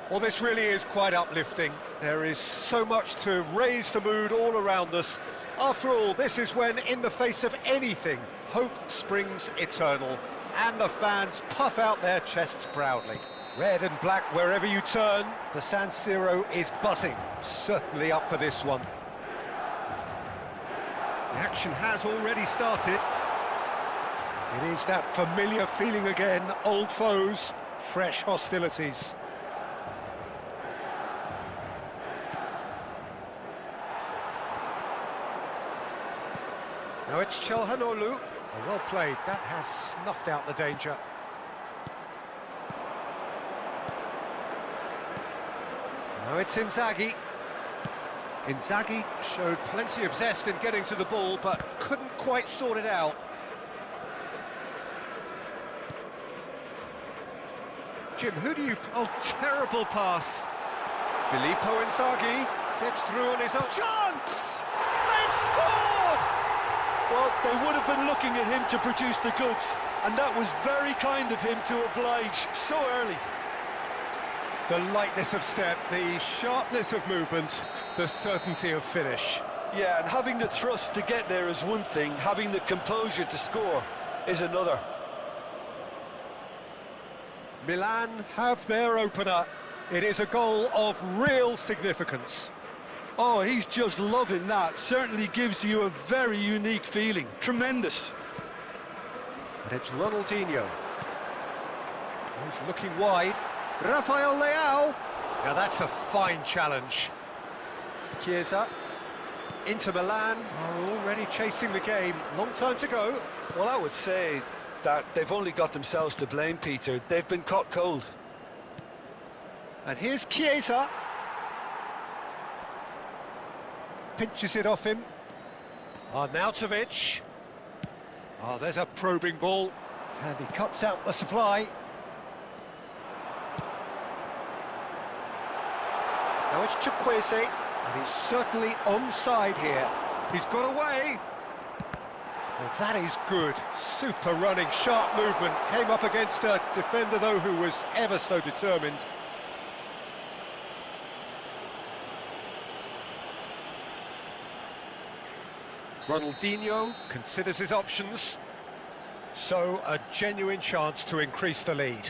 Well, this really is quite uplifting. There is so much to raise the mood all around us. After all, this is when, in the face of anything, hope springs eternal, and the fans puff out their chests proudly. Red and black wherever you turn, the San Siro is buzzing. Certainly up for this one. The action has already started. It is that familiar feeling again, old foes, fresh hostilities. Now it's Çalhanoğlu. Well played, that has snuffed out the danger. Now it's Inzaghi. Inzaghi showed plenty of zest in getting to the ball, but couldn't quite sort it out. Jim, who do you... Oh, terrible pass. Filippo Inzaghi gets through on his own... Chance! They've scored! Well, they would have been looking at him to produce the goods, and that was very kind of him to oblige so early. The lightness of step, the sharpness of movement, the certainty of finish. Yeah, and having the thrust to get there is one thing, having the composure to score is another. Milan have their opener. It is a goal of real significance. Oh, he's just loving that. Certainly gives you a very unique feeling. Tremendous. And it's Ronaldinho. He's looking wide. Rafael Leao. Now that's a fine challenge. Chiesa. Inter Milan are already chasing the game. Long time to go. Well, I would say that they've only got themselves to blame, Peter. They've been caught cold. And here's Chiesa. Pinches it off him. Arnautovic. Oh, there's a probing ball. And he cuts out the supply. Now it's Chukwueze, and he's certainly onside here. He's got away. Well, that is good. Super running, sharp movement. Came up against a defender, though, who was ever so determined. Ronaldinho considers his options. So, a genuine chance to increase the lead.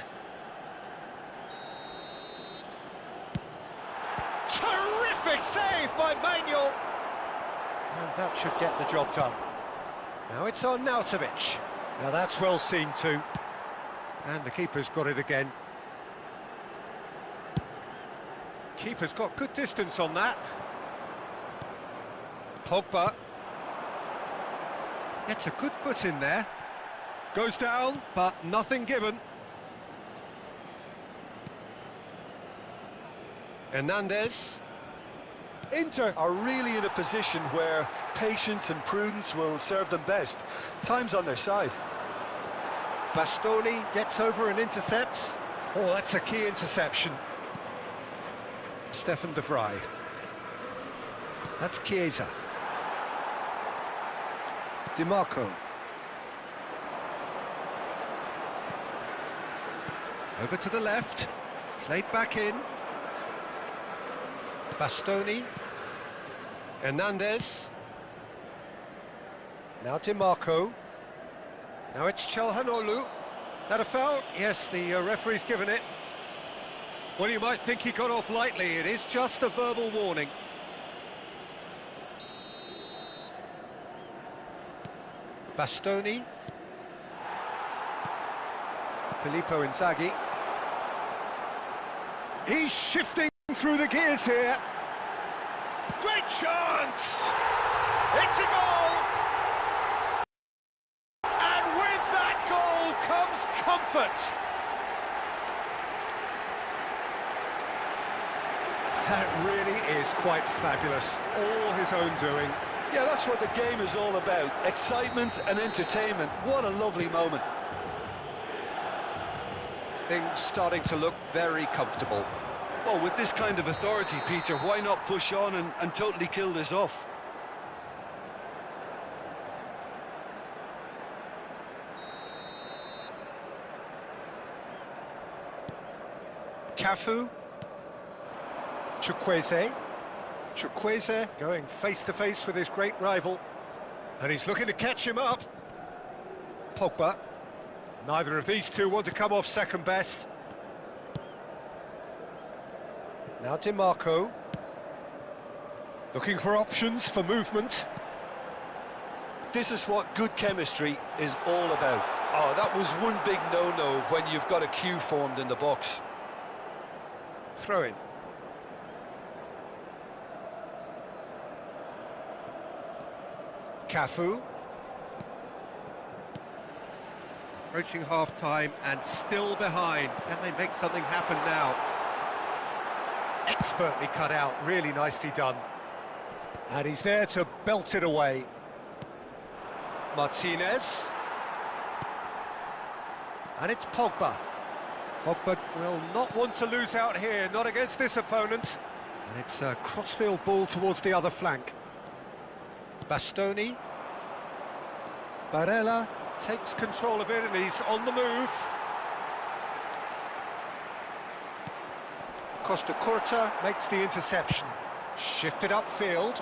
Terrific save by Manuel! And that should get the job done. Now it's Arnautovic. Now that's well seen too. And the keeper's got it again. Keeper's got good distance on that. Pogba. Gets a good foot in there. Goes down, but nothing given. Hernandez. Inter are really in a position where patience and prudence will serve them best. Time's on their side. Bastoni gets over and intercepts. Oh, that's a key interception. Stefan de Vrij. That's Chiesa. Di Marco. Over to the left. Played back in. Bastoni. Hernandez. Now Di Marco. Now it's Çalhanoğlu. That a foul? Yes, the referee's given it. Well, you might think he got off lightly. It is just a verbal warning. Bastoni. Filippo Inzaghi. He's shifting through the gears here. Great chance! It's a goal! And with that goal comes comfort. That really is quite fabulous. All his own doing. Yeah, that's what the game is all about. Excitement and entertainment. What a lovely moment. Things starting to look very comfortable. Well, with this kind of authority, Peter, why not push on and totally kill this off? Cafu. Chukwueze. Chukwueze going face-to-face with his great rival. And he's looking to catch him up. Pogba. Neither of these two want to come off second best. Now DiMarco. Looking for options for movement. This is what good chemistry is all about. Oh, that was one big no-no when you've got a queue formed in the box. Throw in. Cafu. Approaching half-time and still behind. Can they make something happen now? Expertly cut out, really nicely done. And he's there to belt it away. Martinez. And it's Pogba. Pogba will not want to lose out here, not against this opponent. And it's a crossfield ball towards the other flank. Bastoni. Barella takes control of it and he's on the move. Costa Curta makes the interception. Shifted upfield.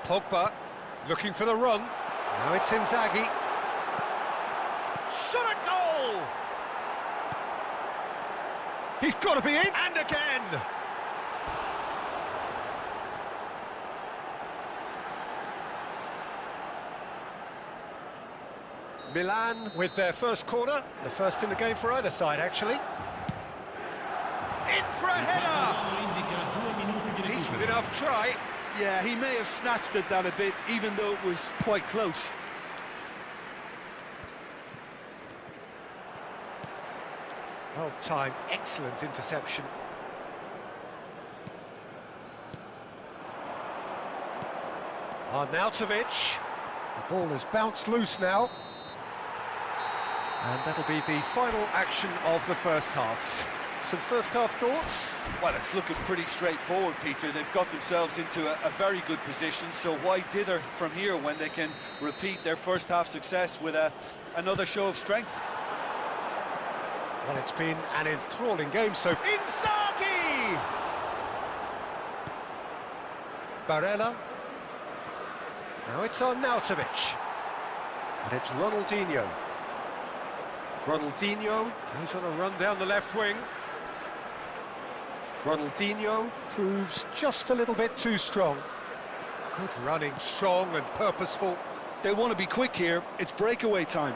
Pogba looking for the run. Now it's Inzaghi. Shot at goal! He's got to be in, and again! Milan with their first corner, the first in the game for either side, actually. In for a header! Decent enough try. Yeah, he may have snatched at that a bit, even though it was quite close. Well timed, excellent interception. Arnautovic. The ball has bounced loose now. And that'll be the final action of the first half. Some first half thoughts? Well, it's looking pretty straightforward, Peter. They've got themselves into a very good position, so why dither from here when they can repeat their first half success with another show of strength? Well, it's been an enthralling game so far. Inzaghi! Barella. Now it's Arnautovic. And it's Ronaldinho. Ronaldinho goes on a run down the left wing. Ronaldinho proves just a little bit too strong. Good running, strong and purposeful. They want to be quick here. It's breakaway time.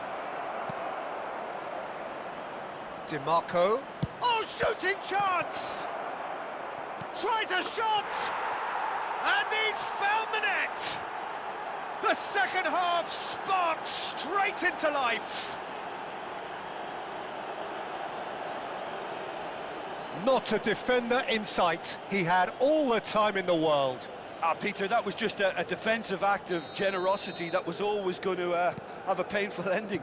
DiMarco. Oh, shooting chance! Tries a shot! And he's found the net! The second half sparked straight into life. Not a defender in sight. He had all the time in the world. Peter, that was just a defensive act of generosity that was always going to have a painful ending.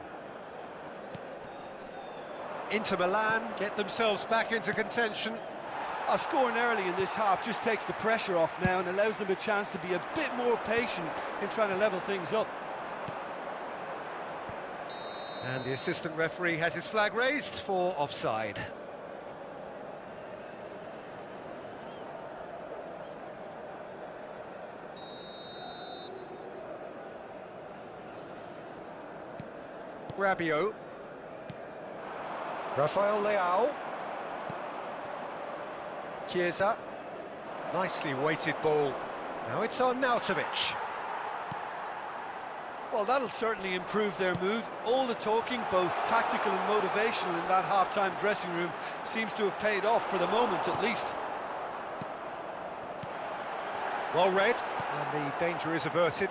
Inter Milan get themselves back into contention. Scoring early in this half just takes the pressure off now and allows them a chance to be a bit more patient in trying to level things up. And the assistant referee has his flag raised for offside. Rabiot. Rafael Leao. Chiesa. Nicely weighted ball. Now it's Arnautovic. Well, that'll certainly improve their mood. All the talking, both tactical and motivational, in that half-time dressing room seems to have paid off for the moment, at least. Well read, and the danger is averted.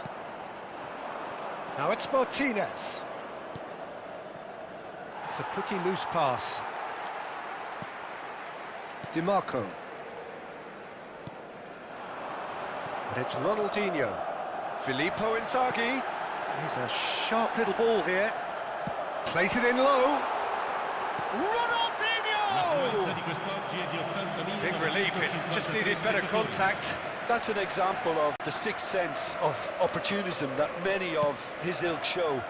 Now it's Martinez. It's a pretty loose pass. DiMarco. And it's Ronaldinho. Filippo Inzaghi. Here's a sharp little ball here. Plays it in low. Ronaldinho! Big relief, it just needed better contact. That's an example of the sixth sense of opportunism that many of his ilk show.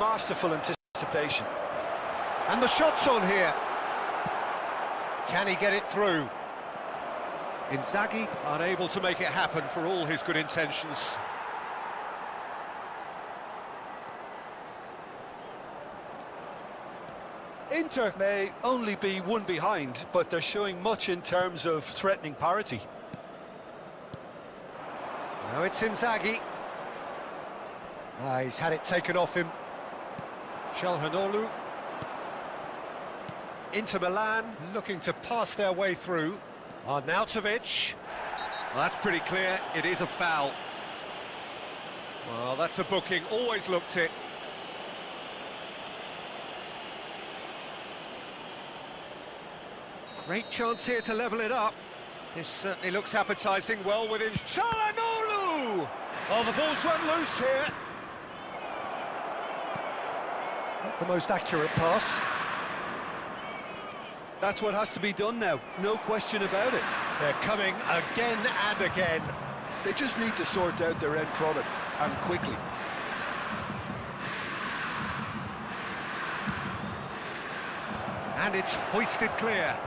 Masterful anticipation. And the shot's on here. Can he get it through? Inzaghi unable to make it happen for all his good intentions. Inter may only be one behind, but they're showing much in terms of threatening parity. Now it's Inzaghi. He's had it taken off him. Çalhanoğlu. Inter Milan looking to pass their way through. Arnautovic. Well, that's pretty clear, it is a foul. Well, that's a booking, always looked it. Great chance here to level it up. This certainly looks appetising, well within... Çalhanoğlu! Oh, the ball's run loose here. Not the most accurate pass. That's what has to be done now, no question about it. They're coming again and again. They just need to sort out their end product, and quickly. And it's hoisted clear.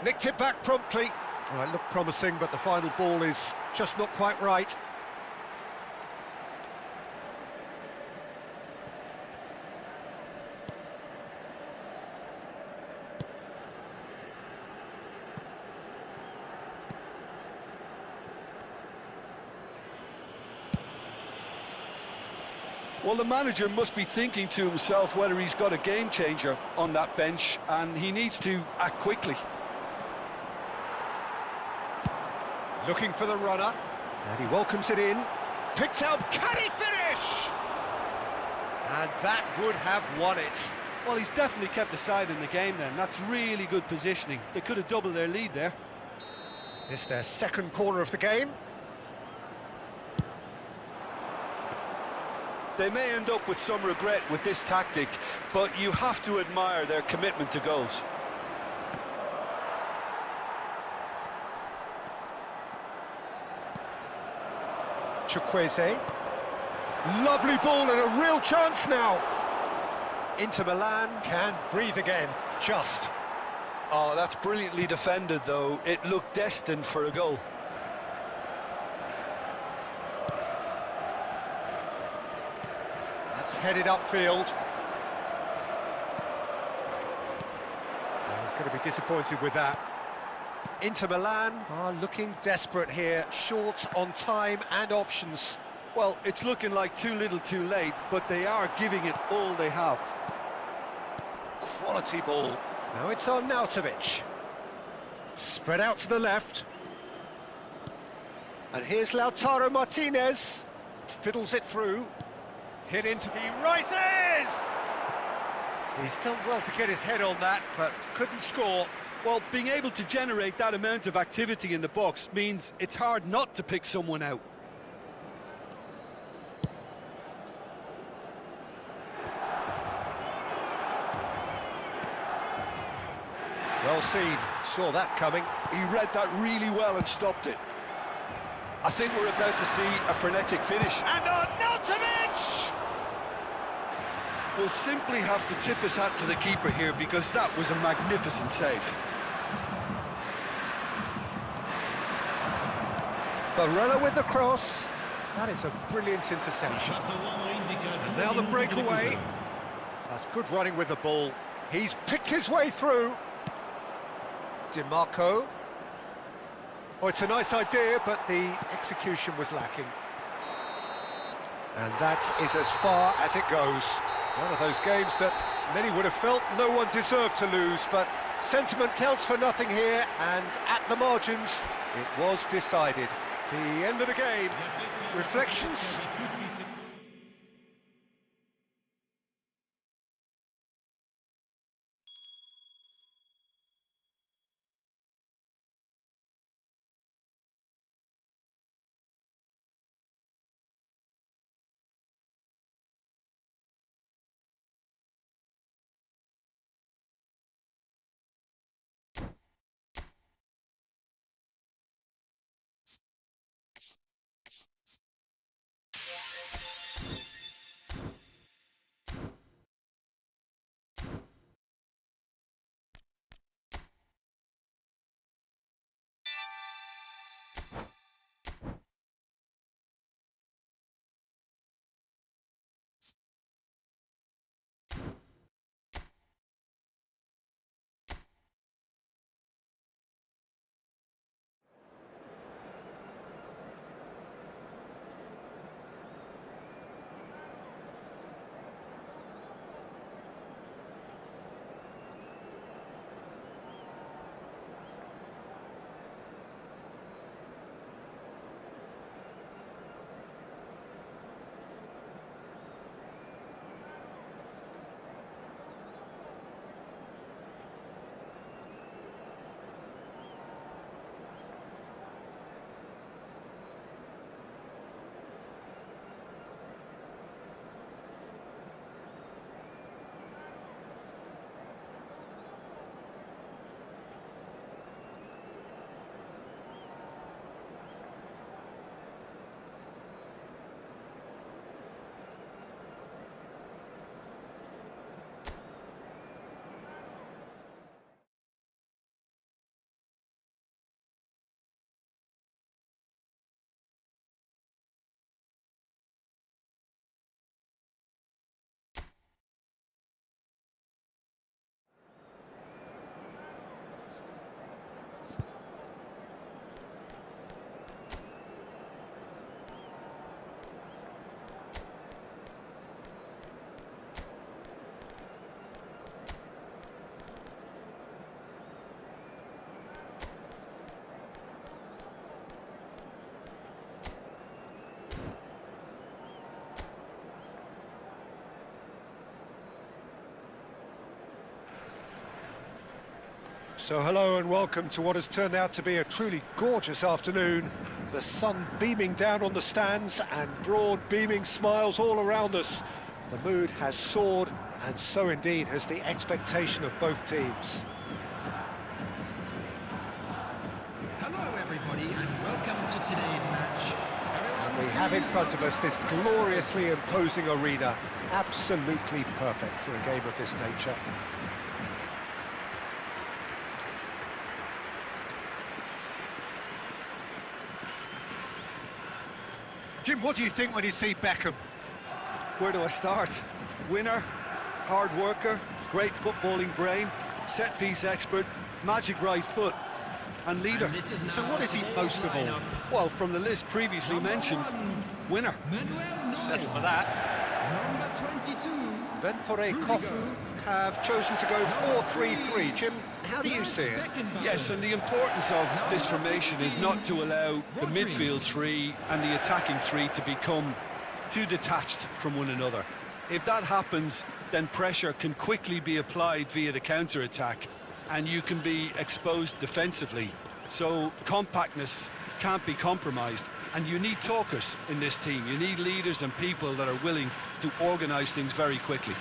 Nicked it back promptly. Well, it looked promising, but the final ball is just not quite right. Well, the manager must be thinking to himself whether he's got a game changer on that bench, and he needs to act quickly. Looking for the runner, and he welcomes it in. Picked out, can he finish? And that would have won it. Well, he's definitely kept the side in the game then. That's really good positioning. They could have doubled their lead there. It's their second corner of the game. They may end up with some regret with this tactic, but you have to admire their commitment to goals. Chukwueze. Lovely ball and a real chance now. Inter Milan can breathe again, just. Oh, that's brilliantly defended, though. It looked destined for a goal. That's headed upfield. He's going to be disappointed with that. Inter Milan are looking desperate here, short on time and options. Well, it's looking like too little too late, but they are giving it all they have. Quality ball. Now it's Arnautovic. Spread out to the left. And here's Lautaro Martinez. Fiddles it through. Hit into the rises! He's done well to get his head on that, but couldn't score. Well, being able to generate that amount of activity in the box means it's hard not to pick someone out. Well seen, saw that coming. He read that really well and stopped it. I think we're about to see a frenetic finish. And Arnautovic! We'll simply have to tip his hat to the keeper here, because that was a magnificent save. Barella with the cross. That is a brilliant interception. And now the breakaway. That's good running with the ball. He's picked his way through. DiMarco. Oh, it's a nice idea, but the execution was lacking. And that is as far as it goes. One of those games that many would have felt no one deserved to lose, but sentiment counts for nothing here, and at the margins, it was decided. The end of the game. Reflections? So hello and welcome to what has turned out to be a truly gorgeous afternoon. The sun beaming down on the stands and broad beaming smiles all around us. The mood has soared, and so indeed has the expectation of both teams. Hello everybody and welcome to today's match. And we have in front of us this gloriously imposing arena. Absolutely perfect for a game of this nature. Jim, what do you think when you see Beckham? Where do I start? Winner, hard worker, great footballing brain, set-piece expert, magic right foot, and leader. So what is he most of all? Well, from the list previously mentioned, winner. Settle for that. Number 22. Ventforet Kofu have chosen to go 4-3-3. Jim, how do you see it? Yes, and the importance of this formation is not to allow the midfield three and the attacking three to become too detached from one another. If that happens, then pressure can quickly be applied via the counter-attack, and you can be exposed defensively. So compactness can't be compromised, and you need talkers in this team. You need leaders and people that are willing to organise things very quickly.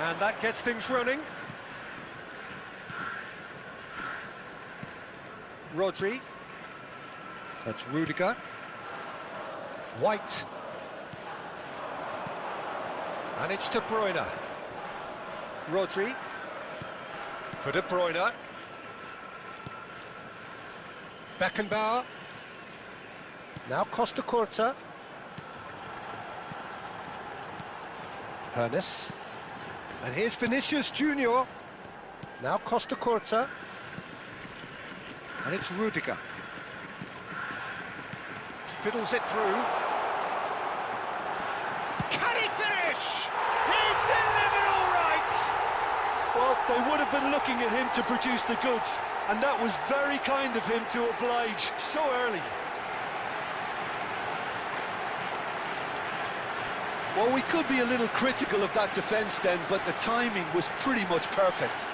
And that gets things running. Rodri. That's Rudiger. White. And it's De Bruyne. Rodri. For De Bruyne. Beckenbauer. Now Costa Curta. Hernes. And here's Vinicius Junior. Now Costa Curta. And it's Rudiger. Fiddles it through. Can he finish? He's delivered all right! Well, they would have been looking at him to produce the goods, and that was very kind of him to oblige so early. Well, we could be a little critical of that defence then, but the timing was pretty much perfect.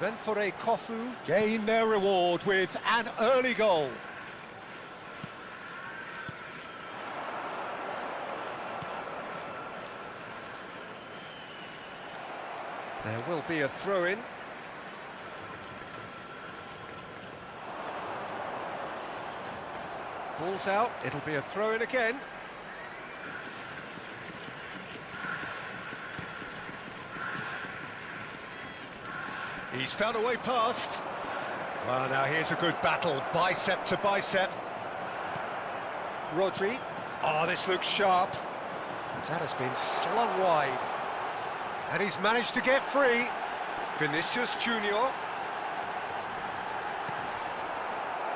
Ventforet Kofu gain their reward with an early goal. There will be a throw-in. Ball's out, it'll be a throw-in again. He's found a way past. Well, now here's a good battle, bicep to bicep. Rodri. Oh, this looks sharp. That has been slung wide. And he's managed to get free. Vinicius Junior.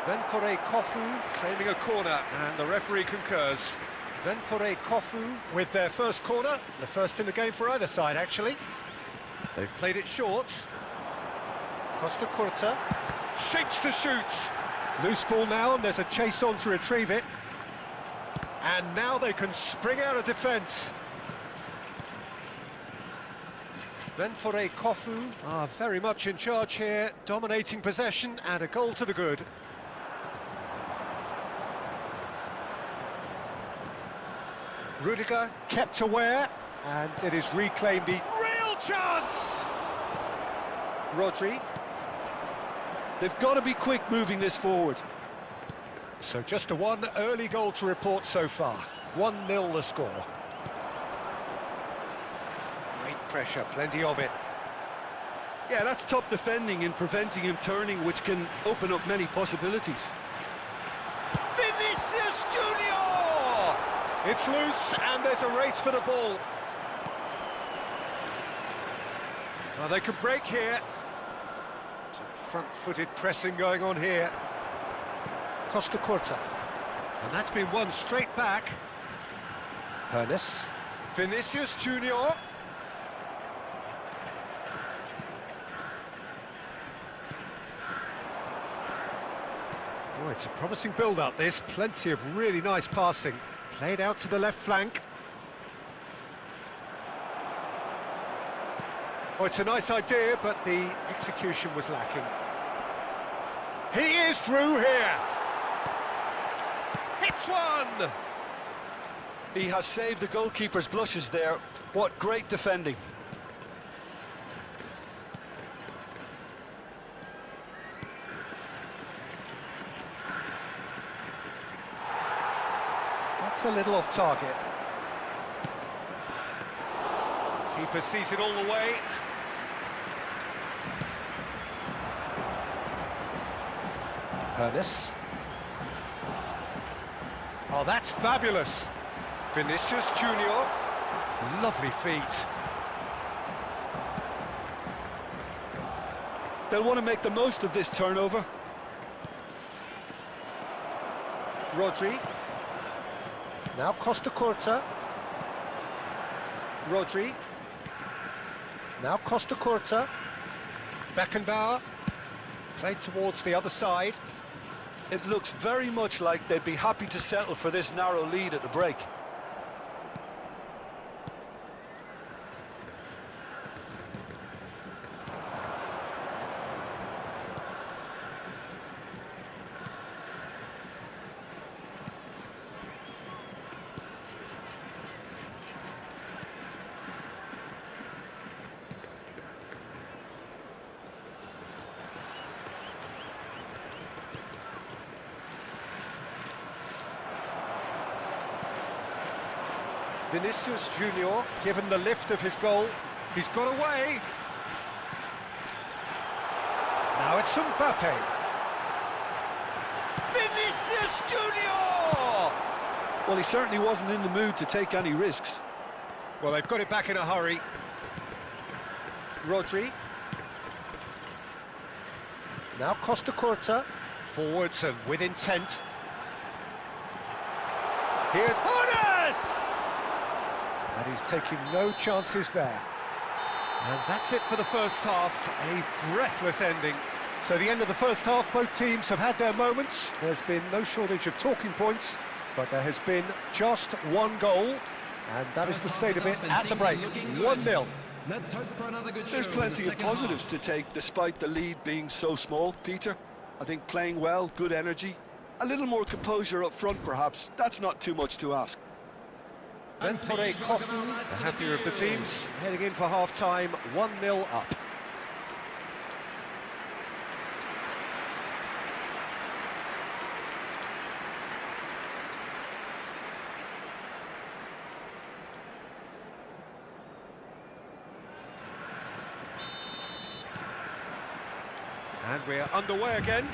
Ventforet Kofu claiming a corner, and the referee concurs. Ventforet Kofu with their first corner, the first in the game for either side, actually. They've played it short. Costa Curta shapes to shoot. Loose ball now, and there's a chase on to retrieve it. And now they can spring out of defence. Ventforet Kofu are very much in charge here, dominating possession, and a goal to the good. Rudiger kept aware, and it is reclaimed. The real chance! Rodri. They've got to be quick moving this forward. So just a one early goal to report so far. 1-0 the score. Great pressure, plenty of it. Yeah, that's top defending and preventing him turning, which can open up many possibilities. Vinicius Junior! It's loose and there's a race for the ball. Well, they could break here. Some front-footed pressing going on here. Costa Curta. And that's been won straight back. Hernes. Vinicius Junior. Oh, it's a promising build-up, this. Plenty of really nice passing. Played out to the left flank. Oh, it's a nice idea, but the execution was lacking. He is through here. Hits one! He has saved the goalkeeper's blushes there. What great defending. That's a little off target. Keeper sees it all the way. Hernes. Oh, that's fabulous. Vinicius Junior. Lovely feet. They'll want to make the most of this turnover. Rodri. Now Costa Curta. Rodri. Now Costa Curta. Beckenbauer. Played towards the other side. It looks very much like they'd be happy to settle for this narrow lead at the break. Vinicius Junior, given the lift of his goal, he's got away. Now it's Mbappe. Vinicius Junior! Well, he certainly wasn't in the mood to take any risks. Well, they've got it back in a hurry. Rodri. Now Costa Curta. Forwards and with intent. Here's Hernes! And he's taking no chances there. And that's it for the first half, a breathless ending. So the end of the first half, both teams have had their moments. There's been no shortage of talking points, but there has been just one goal, and that is the state of it at the break, 1-0. Let's hope for another good show. There's plenty in the of second positives half. to take despite the lead being so small, Peter. I think playing well, good energy, a little more composure up front perhaps, that's not too much to ask. Ventore Kofu, the happier of the teams, heading in for half-time, 1-0 up. And we're underway again.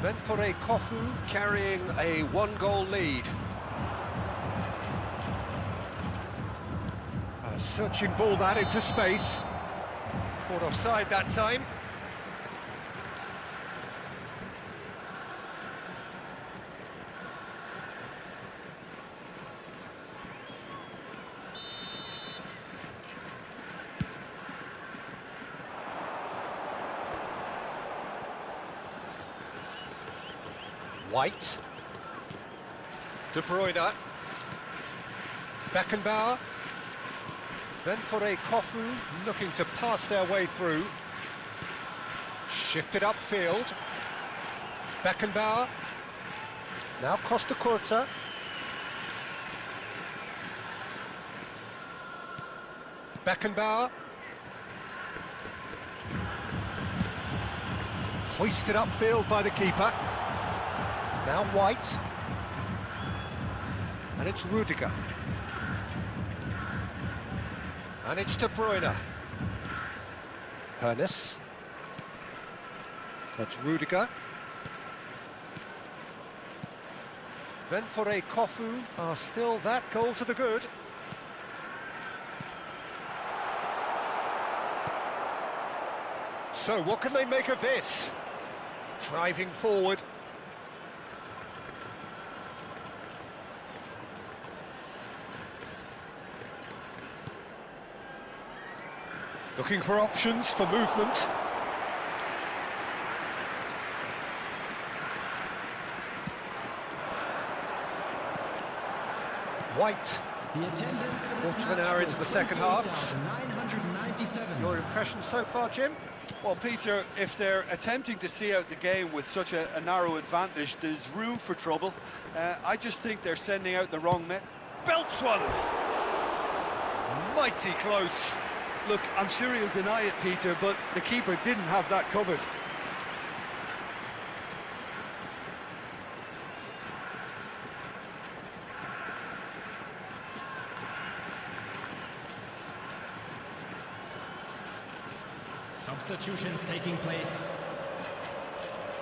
Ventore Kofu carrying a one-goal lead. A searching ball that into space. Caught offside that time. White. De Bruyne. Beckenbauer. Ventore Kofu looking to pass their way through. Shifted upfield. Beckenbauer. Now Costa Curta. Beckenbauer. Hoisted upfield by the keeper. Now White. And it's Rudiger. And it's De Bruyne. Hernes. That's Rudiger. Ventfore Kofu are still that goal to the good. So what can they make of this? Driving forward. Looking for options for movement. White. The attendance for this Quarter of an match hour was into the second half. 28,997. Your impressions so far, Jim? Well, Peter, if they're attempting to see out the game with such a narrow advantage, there's room for trouble. I just think they're sending out the wrong men. Belts one! Mighty close. Look, I'm sure he'll deny it, Peter, but the keeper didn't have that covered. Substitutions taking place.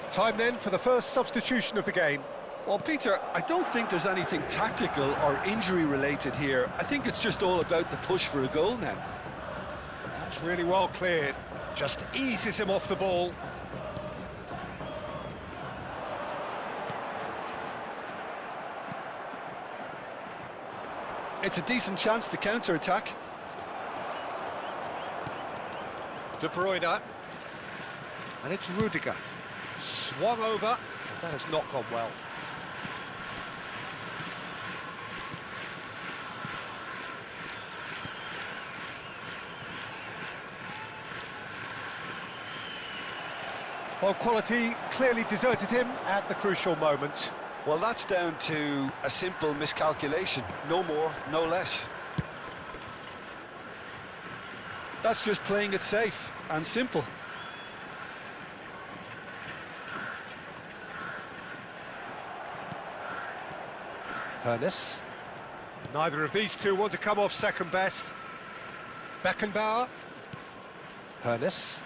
Time then for the first substitution of the game. Well, Peter, I don't think there's anything tactical or injury-related here. I think it's just all about the push for a goal now. That's really well cleared. Just eases him off the ball. It's a decent chance to counter-attack. De Bruyne. And it's Rudiger. Swung over. That has not gone well. Well, quality clearly deserted him at the crucial moment. Well, that's down to a simple miscalculation. No more, no less. That's just playing it safe and simple. Hernes. Neither of these two want to come off second best. Beckenbauer. Hernes.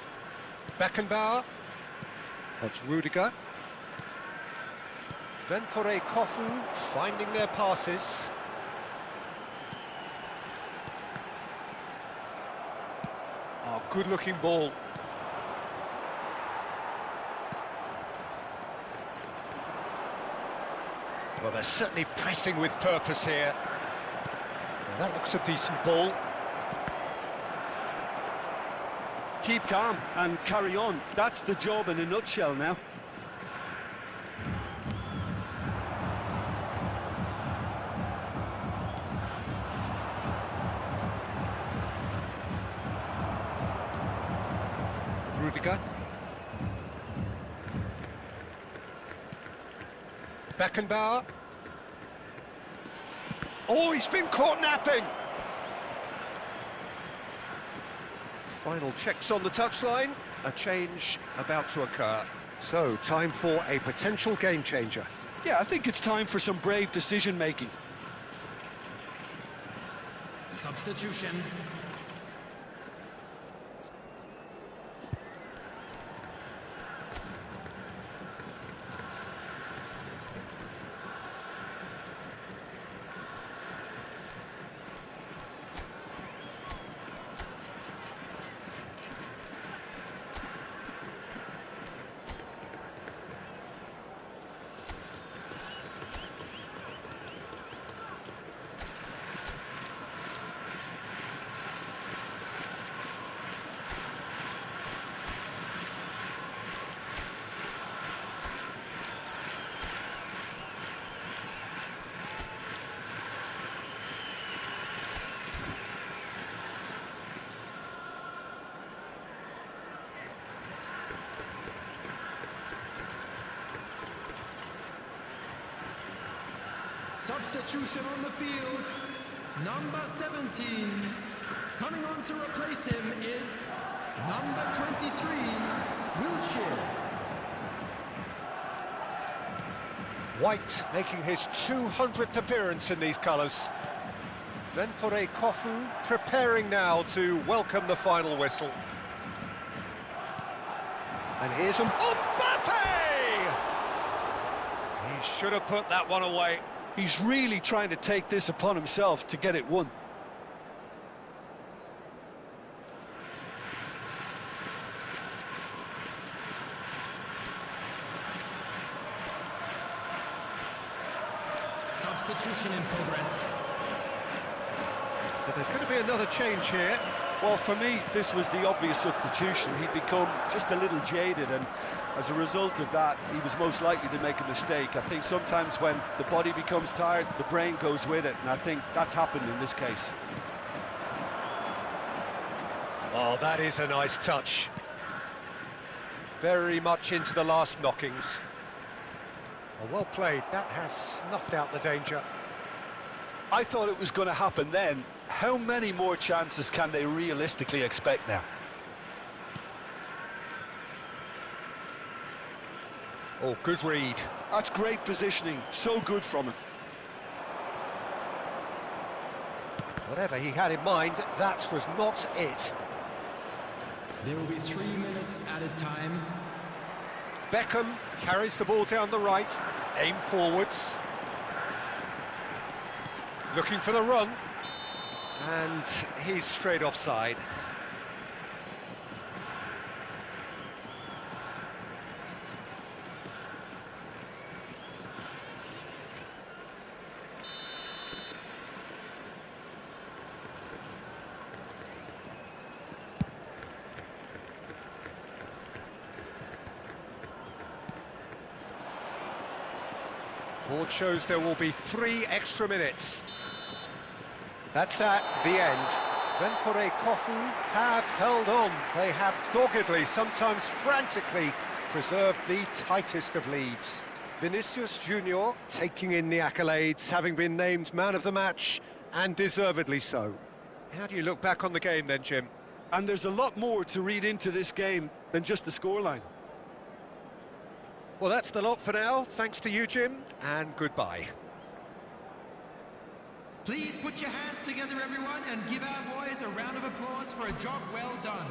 Beckenbauer. That's Rudiger. Ventfore Kofu finding their passes. Oh, good-looking ball. Well, they're certainly pressing with purpose here. Now, that looks a decent ball. Keep calm and carry on. That's the job in a nutshell now. Rudiger. Beckenbauer. Oh, he's been caught napping! Final checks on the touchline. A change about to occur. So, time for a potential game changer. Yeah, I think it's time for some brave decision-making. Substitution. Substitution on the field. Number 17. Coming on to replace him is number 23, Wilshere. White making his 200th appearance in these colours. Then for a Kofu, preparing now to welcome the final whistle. And here's Mbappe! He should have put that one away. He's really trying to take this upon himself to get it won. Substitution in progress. So there's going to be another change here. Well, for me, this was the obvious substitution. He'd become just a little jaded, and as a result of that, he was most likely to make a mistake. I think sometimes when the body becomes tired, the brain goes with it, and I think that's happened in this case. Oh, that is a nice touch. Very much into the last knockings. Oh, well played. That has snuffed out the danger. I thought it was going to happen then. How many more chances can they realistically expect now? Oh, good read. That's great positioning, so good from him. Whatever he had in mind, that was not it. There will be 3 minutes added time. Beckham carries the ball down the right, aim forwards. Looking for the run. And he's straight offside. Board shows there will be 3 extra minutes. That's that, the end. Then for a Kofu have held on. They have doggedly, sometimes frantically, preserved the tightest of leads. Vinicius Junior taking in the accolades, having been named man of the match, and deservedly so. How do you look back on the game then, Jim? And there's a lot more to read into this game than just the scoreline. Well, that's the lot for now. Thanks to you, Jim, and goodbye. Please put your hands together, everyone, and give our boys a round of applause for a job well done.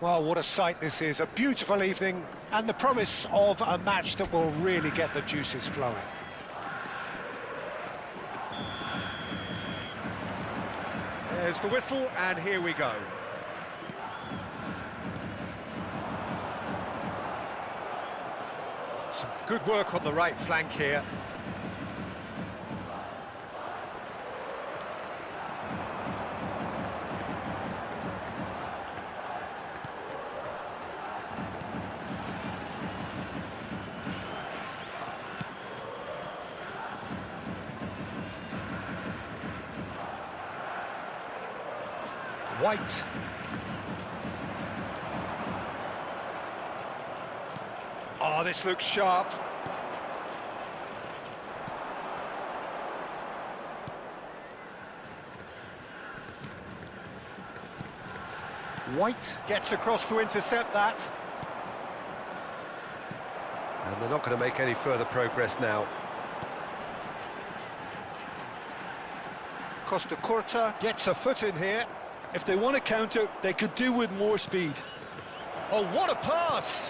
Well, what a sight this is. A beautiful evening and the promise of a match that will really get the juices flowing. There's the whistle, and here we go. Some good work on the right flank here. White. Oh, this looks sharp. White gets across to intercept that. And they're not going to make any further progress now. Costa Curta gets a foot in here. If they want to counter, they could do with more speed. Oh, what a pass!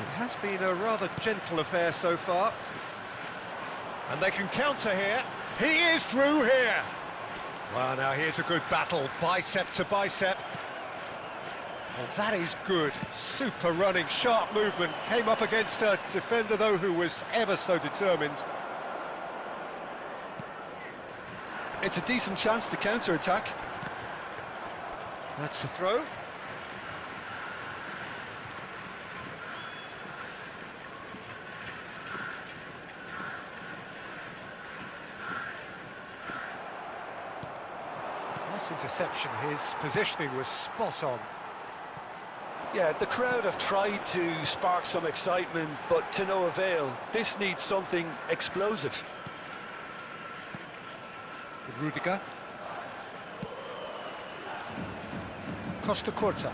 It has been a rather gentle affair so far. And they can counter here. He is through here! Well, now here's a good battle, bicep to bicep. Well, that is good. Super running, sharp movement. Came up against a defender, though, who was ever so determined. It's a decent chance to counter-attack. That's the throw. Nice interception. His positioning was spot on. Yeah, the crowd have tried to spark some excitement, but to no avail. This needs something explosive. Rudiger. Costa Curta.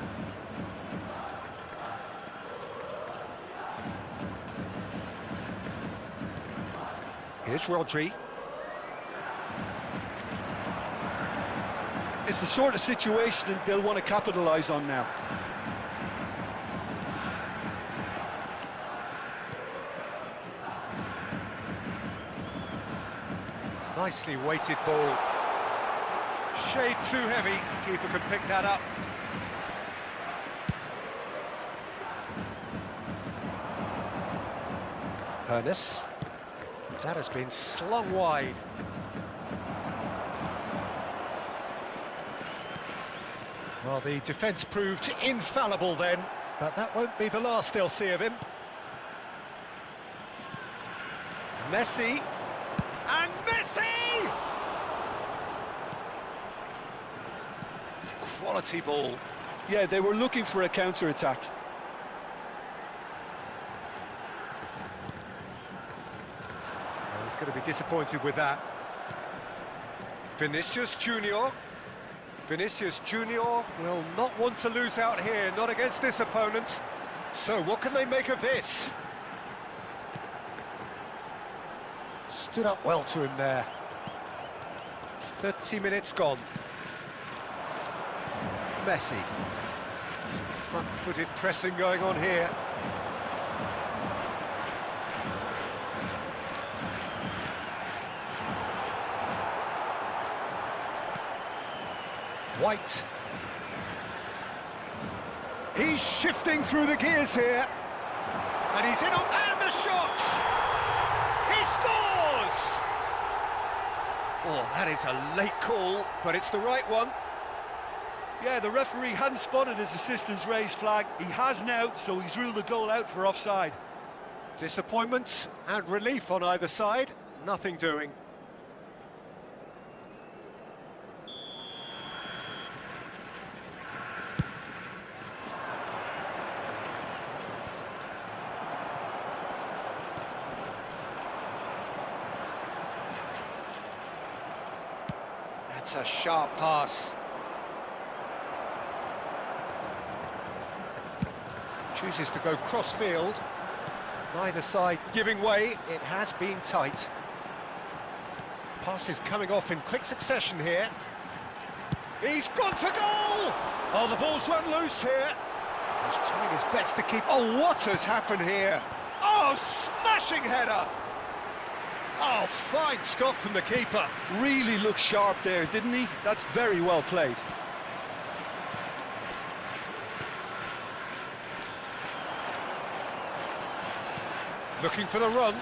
Here's Rodri. It's the sort of situation that they'll want to capitalise on now. Nicely weighted ball. Shade too heavy. Keeper can pick that up. Ernest. That has been slung wide. Well, the defence proved infallible then, but that won't be the last they'll see of him. Messi, and Messi! Quality ball. Yeah, they were looking for a counter-attack. Well, he's going to be disappointed with that. Vinicius Junior. Vinicius Junior will not want to lose out here, not against this opponent. So what can they make of this? Stood up well to him there. 30 minutes gone. Messi. Some front-footed pressing going on here. White. He's shifting through the gears here. And he's in on, and the shot! He scores! Oh, that is a late call, but it's the right one. Yeah, the referee hadn't spotted his assistant's raised flag. He has now, so he's ruled the goal out for offside. Disappointment and relief on either side. Nothing doing. That's a sharp pass. Chooses to go cross-field. Neither side giving way. It has been tight. Passes coming off in quick succession here. He's gone for goal! Oh, the ball's run loose here. He's trying his best to keep... Oh, what has happened here? Oh, smashing header! Oh, fine stop from the keeper. Really looked sharp there, didn't he? That's very well played. Looking for the run.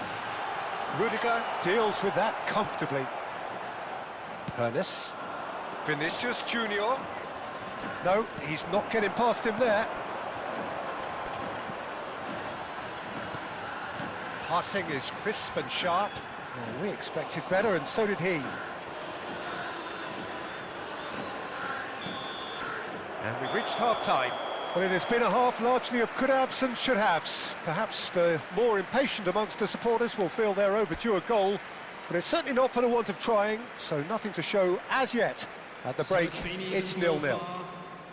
Rudiger deals with that comfortably. Ernest. Vinicius Junior. No, he's not getting past him there. Passing is crisp and sharp. Well, we expected better, and so did he. And we've reached half-time. Well, it has been a half largely of could-haves and should-haves. Perhaps the more impatient amongst the supporters will feel they're overdue a goal, but it's certainly not for the want of trying, so nothing to show as yet. At the break, it's 0-0.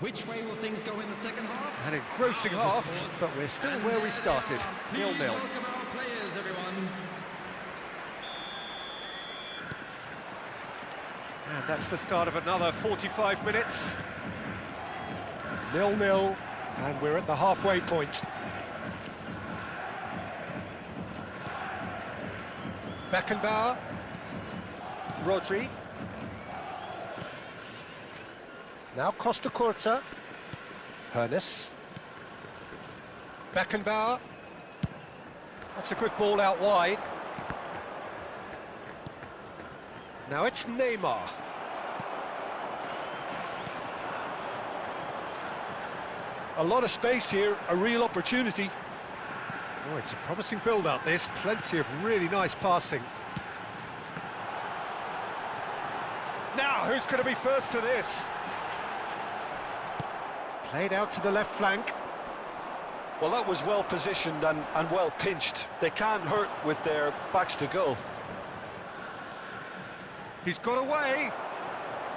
Which way will things go in the second half? An engrossing half, but we're still where we started, 0-0. Welcome our players, everyone. And that's the start of another 45 minutes. 0-0, and we're at the halfway point. Beckenbauer. Rodri. Now Costa Curta. Ernest. Beckenbauer. That's a good ball out wide. Now it's Neymar. A lot of space here, a real opportunity. Oh, it's a promising build-up, this. Plenty of really nice passing. Now, who's going to be first to this? Played out to the left flank. Well, that was well positioned and well pinched. They can't hurt with their backs to goal. He's got away.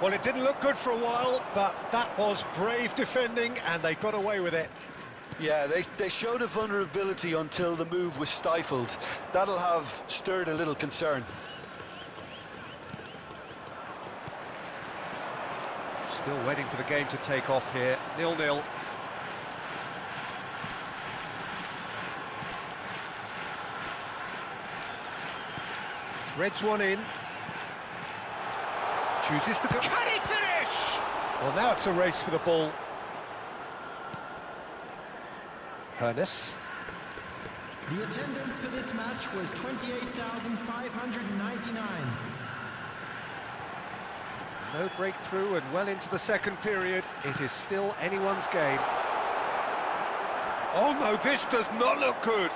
Well, it didn't look good for a while, but that was brave defending, and they got away with it. Yeah, they showed a vulnerability until the move was stifled. That'll have stirred a little concern. Still waiting for the game to take off here. 0-0. Threads one in. Chooses to go. Can he finish? Well, now it's a race for the ball. Ernest. The attendance for this match match was 28,599. No breakthrough and well into the second period. It is still anyone's game. Oh no, this does not look good.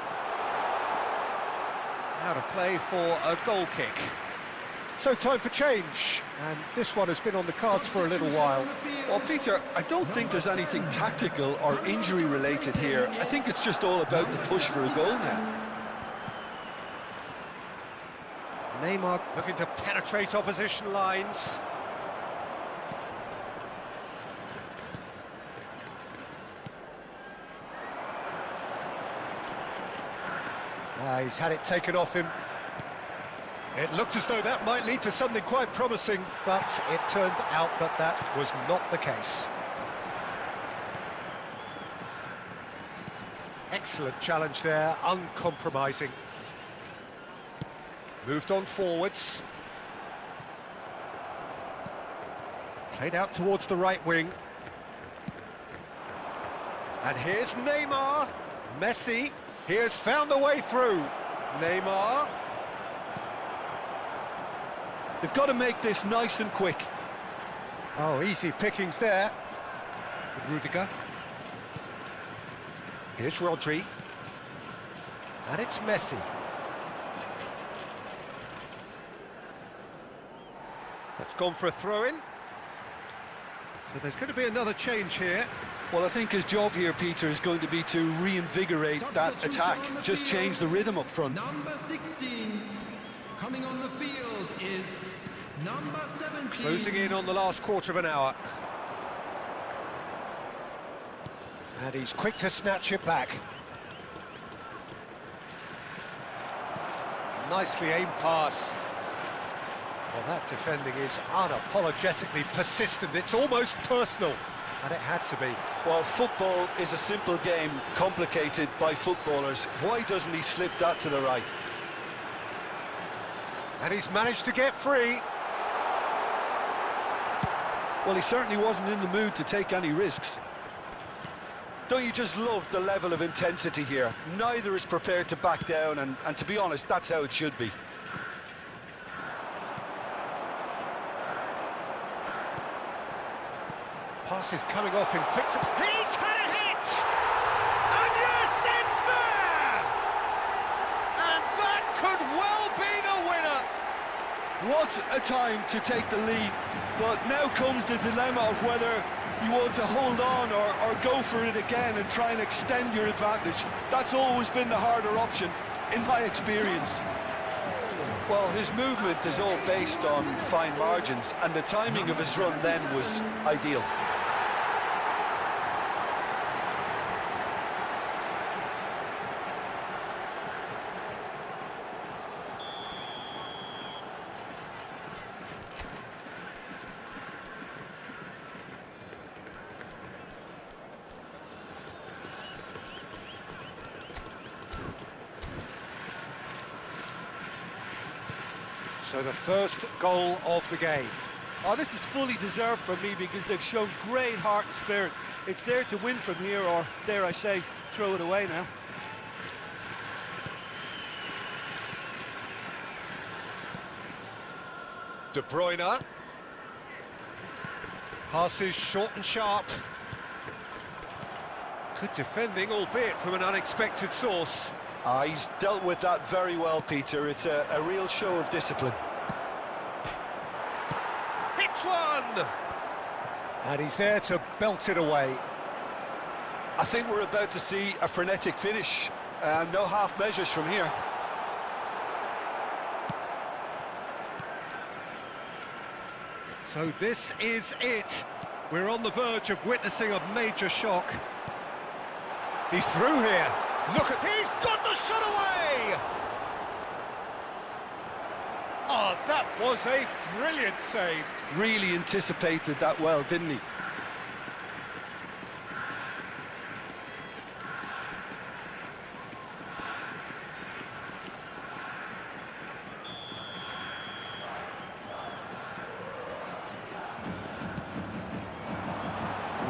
Out of play for a goal kick. So time for change, and this one has been on the cards for a little while. Well, Peter, I don't think there's anything tactical or injury related here. I think it's just all about the push for a goal now. Neymar looking to penetrate opposition lines. He's had it taken off him. It looked as though that might lead to something quite promising, but it turned out that that was not the case. Excellent challenge there, uncompromising. Moved on forwards. Played out towards the right wing. And here's Neymar. Messi. He has found the way through. Neymar. They've got to make this nice and quick. Oh, easy pickings there. With Rudiger. Here's Rodri. And it's Messi. That's gone for a throw-in. So there's going to be another change here. Well, I think his job here, Peter, is going to be to reinvigorate that attack. Just change the rhythm up front. Number 16 coming on the field is number 17. Closing in on the last quarter of an hour. And he's quick to snatch it back. Nicely aimed pass. Well, that defending is unapologetically persistent. It's almost personal. And it had to be. Well, football is a simple game, complicated by footballers. Why doesn't he slip that to the right? And he's managed to get free. Well, he certainly wasn't in the mood to take any risks. Don't you just love the level of intensity here? Neither is prepared to back down, and to be honest, that's how it should be. Pass is coming off in quick succession. He's had a hit! And yes, it's there! And that could well be the winner! What a time to take the lead, but now comes the dilemma of whether you want to hold on or go for it again and try and extend your advantage. That's always been the harder option, in my experience. Well, his movement is all based on fine margins, and the timing of his run then was ideal. So the first goal of the game. Oh, this is fully deserved for me because they've shown great heart and spirit. It's there to win from here, or dare I say, throw it away now. De Bruyne. Passes short and sharp. Good defending, albeit from an unexpected source. He's dealt with that very well, Peter. It's a real show of discipline. Hits one! And he's there to belt it away. I think we're about to see a frenetic finish. No half measures from here. So this is it. We're on the verge of witnessing a major shock. He's through here. Look at... He's got the shot away! Oh, that was a brilliant save. Really anticipated that well, didn't he?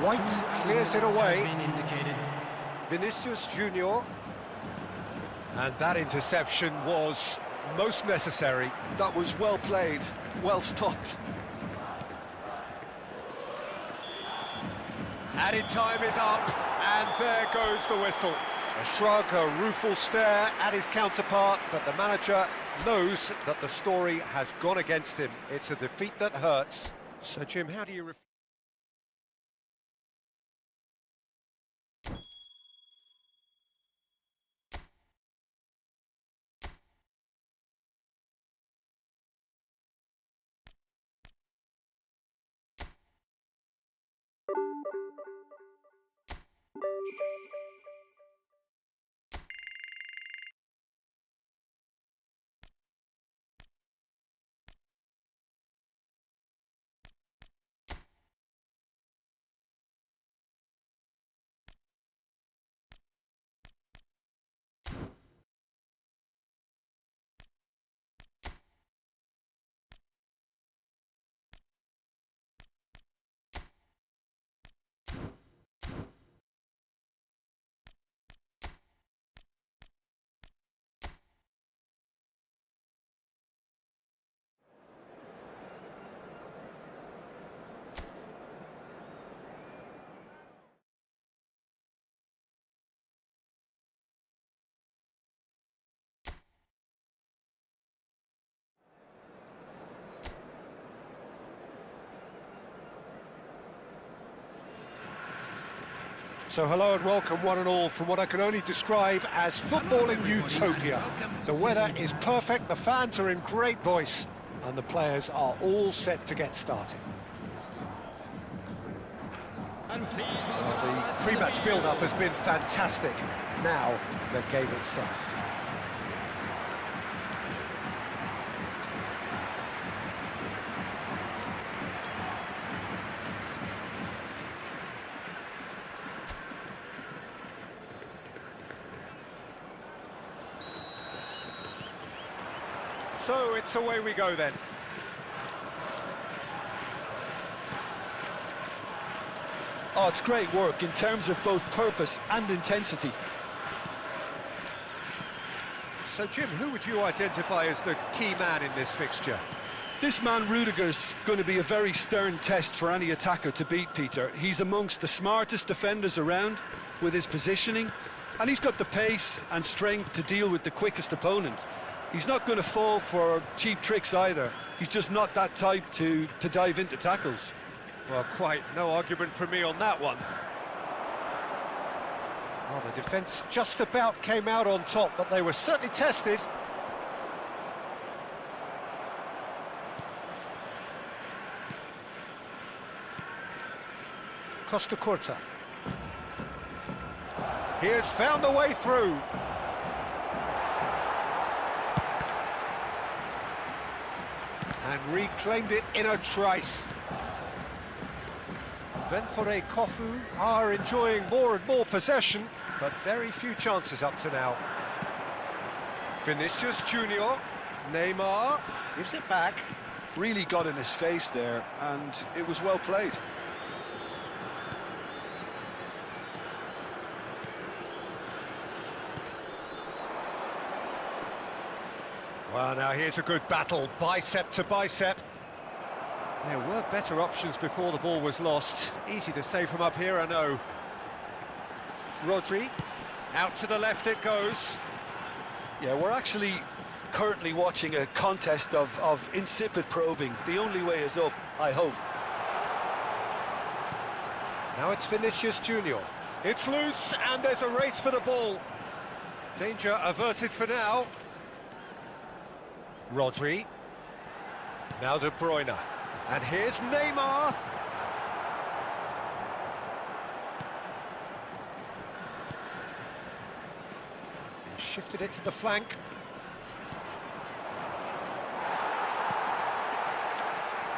White clears it away. Has been indicated. Vinicius Junior. And that interception was most necessary. That was well played, well stopped. Added time is up, and there goes the whistle. A shrug, a rueful stare at his counterpart, but the manager knows that the story has gone against him. It's a defeat that hurts. So, Jim, how do you... So hello and welcome one and all from what I can only describe as footballing utopia. The weather is perfect, the fans are in great voice, and the players are all set to get started. The pre-match build-up has been fantastic. Now, the game itself. So it's away we go then. Oh, it's great work in terms of both purpose and intensity. So Jim, who would you identify as the key man in this fixture? This man Rudiger's going to be a very stern test for any attacker to beat, Peter. He's amongst the smartest defenders around with his positioning, and he's got the pace and strength to deal with the quickest opponent. He's not going to fall for cheap tricks either. He's just not that type to dive into tackles. Well, quite no argument from me on that one. Well, the defence just about came out on top, but they were certainly tested. Costa Curta. He has found the way through. And reclaimed it in a trice. Ventfore Kofu are enjoying more and more possession, but very few chances up to now. Vinicius Junior, Neymar, gives it back. Really got in his face there, and it was well played. Well, now here's a good battle, bicep to bicep. There were better options before the ball was lost. Easy to say from up here, I know. Rodri, out to the left it goes. Yeah, we're actually currently watching a contest of insipid probing. The only way is up, I hope. Now it's Vinicius Junior. It's loose, and there's a race for the ball. Danger averted for now. Rodri. Now De Bruyne. And here's Neymar. He shifted it to the flank.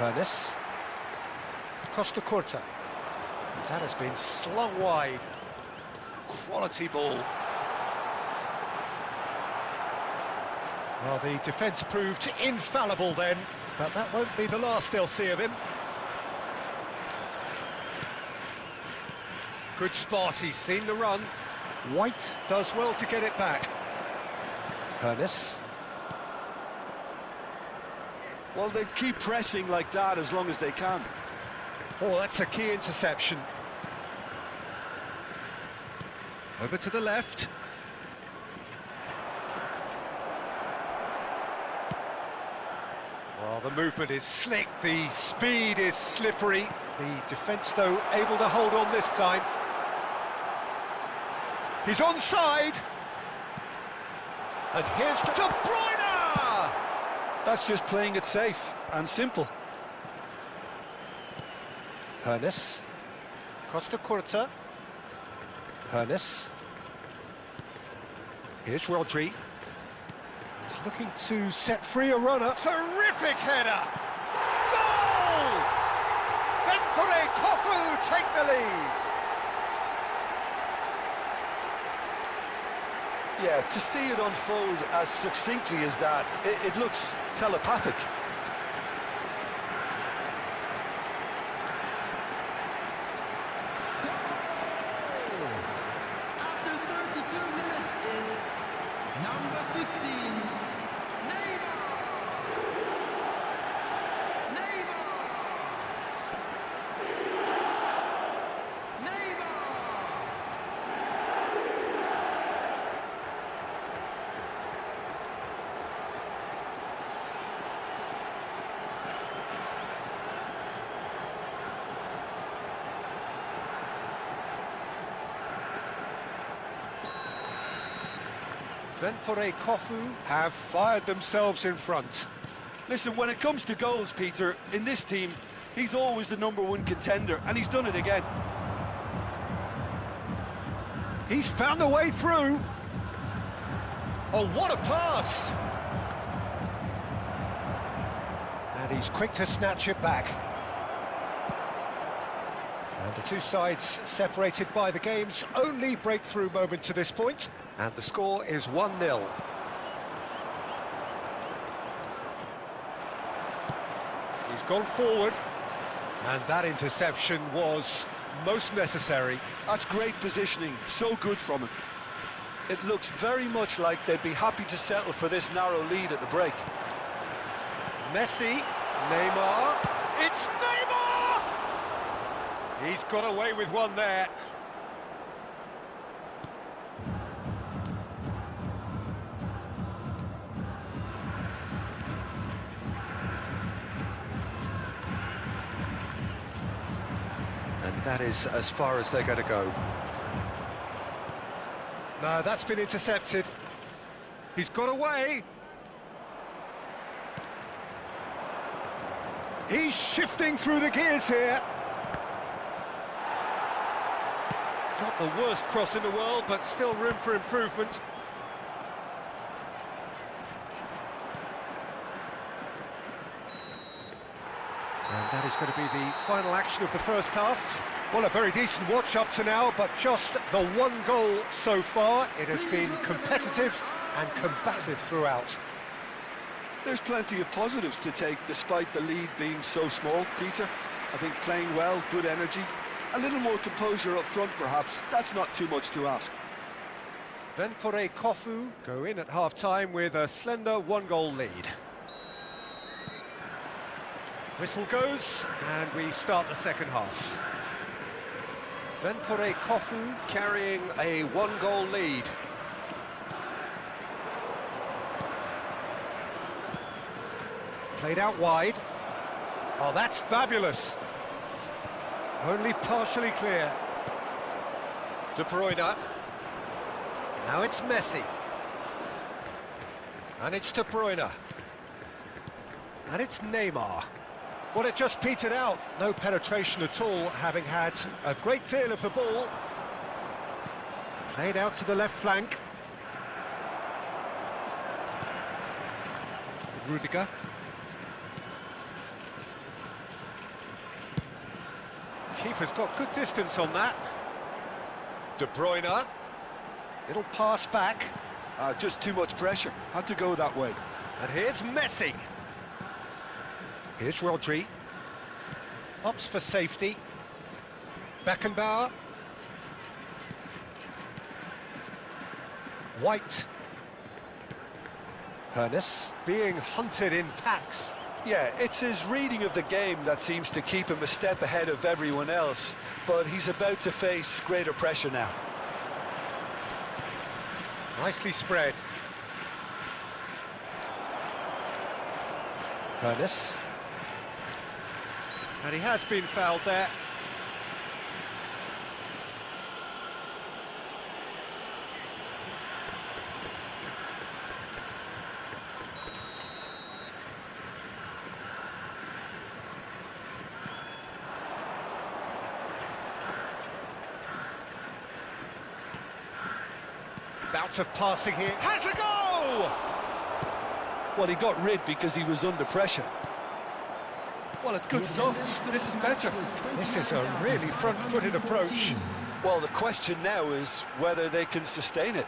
Ernest. Costa Curta. That has been slung wide. Quality ball. Well, the defence proved infallible then, but that won't be the last they'll see of him. Good spot, he's seen the run. White does well to get it back. Ernest. Well, they keep pressing like that as long as they can. Oh, that's a key interception. Over to the left. Well, the movement is slick, the speed is slippery. The defence, though, able to hold on this time. He's onside. And here's De Bruyne! That's just playing it safe and simple. Ernest. Costa Curta. Ernest. Here's Rodri. He's looking to set free a runner. Terrific header! Goal! Ventore Kofu take the lead. Yeah, to see it unfold as succinctly as that, it looks telepathic. After 32 minutes is number 15, Neymar! Ventore Kofu have fired themselves in front. Listen, when it comes to goals, Peter, in this team, he's always the #1 contender, and he's done it again. He's found a way through. Oh, what a pass! And he's quick to snatch it back. And the two sides separated by the game's only breakthrough moment to this point. And the score is 1-0. He's gone forward. And that interception was most necessary. That's great positioning, so good from him. It looks very much like they'd be happy to settle for this narrow lead at the break. Messi, Neymar, it's Neymar! He's got away with one there. And that is as far as they're going to go. No, that's been intercepted. He's got away. He's shifting through the gears here. Not the worst cross in the world, but still room for improvement. And that is going to be the final action of the first half. Well, a very decent watch up to now, but just the one goal so far. It has been competitive and combative throughout. There's plenty of positives to take despite the lead being so small, Peter. I think playing well, good energy, a little more composure up front perhaps. That's not too much to ask. Ventore Kofu go in at half-time with a slender one-goal lead. Whistle goes, and we start the second half. Ventore Kofu carrying a one-goal lead. Played out wide. Oh, that's fabulous. Only partially clear. De Bruyne. Now it's Messi. And it's De Bruyne. And it's Neymar. Well, it just petered out. No penetration at all, having had a great deal of the ball. Played out to the left flank. Rudiger. Keeper's got good distance on that. De Bruyne. Little pass back. Just too much pressure. Had to go that way. And here's Messi. Here's Rodri. Opts for safety. Beckenbauer. White. Hernus being hunted in packs. Yeah, it's his reading of the game that seems to keep him a step ahead of everyone else, but he's about to face greater pressure now. Nicely spread. Hernus. And he has been fouled there. Bout of passing here. Has a go! Well, he got rid because he was under pressure. Well, it's good stuff. This is better. This is a really front-footed approach. Well, the question now is whether they can sustain it.